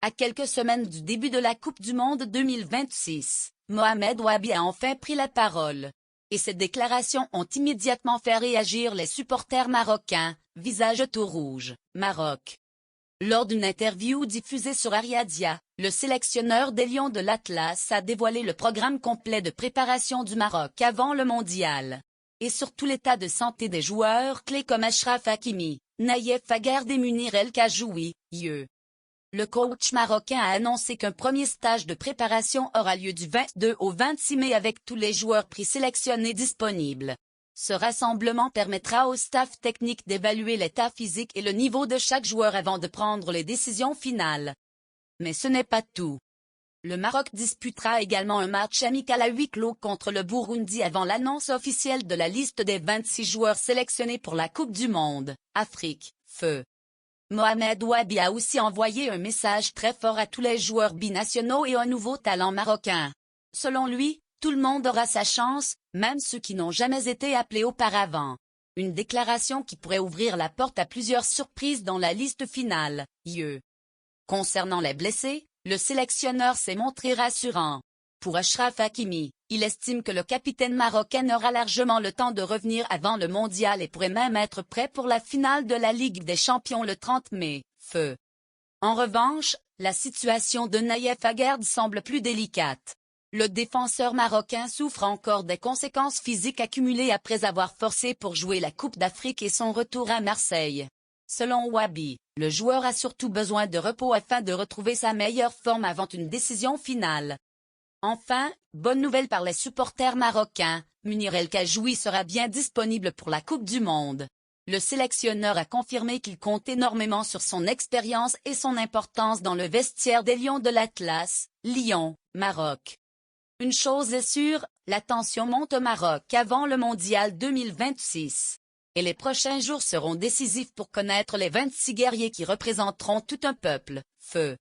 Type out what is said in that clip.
À quelques semaines du début de la Coupe du Monde 2026, Mohamed Wahbi a enfin pris la parole. Et ces déclarations ont immédiatement fait réagir les supporters marocains, visage tout rouge, Maroc. Lors d'une interview diffusée sur Ariadia, le sélectionneur des Lions de l'Atlas a dévoilé le programme complet de préparation du Maroc avant le mondial. Et surtout l'état de santé des joueurs clés comme Achraf Hakimi, Naïef Aguerd et Munir El Khajoui, IE. Le coach marocain a annoncé qu'un premier stage de préparation aura lieu du 22 au 26 mai avec tous les joueurs présélectionnés disponibles. Ce rassemblement permettra au staff technique d'évaluer l'état physique et le niveau de chaque joueur avant de prendre les décisions finales. Mais ce n'est pas tout. Le Maroc disputera également un match amical à huis clos contre le Burundi avant l'annonce officielle de la liste des 26 joueurs sélectionnés pour la Coupe du Monde, Afrique, feu. Mohamed Wahbi a aussi envoyé un message très fort à tous les joueurs binationaux et un nouveau talent marocain. Selon lui, tout le monde aura sa chance, même ceux qui n'ont jamais été appelés auparavant. Une déclaration qui pourrait ouvrir la porte à plusieurs surprises dans la liste finale, IE. Concernant les blessés, le sélectionneur s'est montré rassurant. Pour Achraf Hakimi, il estime que le capitaine marocain aura largement le temps de revenir avant le mondial et pourrait même être prêt pour la finale de la Ligue des Champions le 30 mai, feu. En revanche, la situation de Naïef Aguerd semble plus délicate. Le défenseur marocain souffre encore des conséquences physiques accumulées après avoir forcé pour jouer la Coupe d'Afrique et son retour à Marseille. Selon Wahbi, le joueur a surtout besoin de repos afin de retrouver sa meilleure forme avant une décision finale. Enfin, bonne nouvelle par les supporters marocains, Munir El Khajoui sera bien disponible pour la Coupe du Monde. Le sélectionneur a confirmé qu'il compte énormément sur son expérience et son importance dans le vestiaire des Lions de l'Atlas, Lyon, Maroc. Une chose est sûre, la tension monte au Maroc avant le mondial 2026. Et les prochains jours seront décisifs pour connaître les 26 guerriers qui représenteront tout un peuple, feu.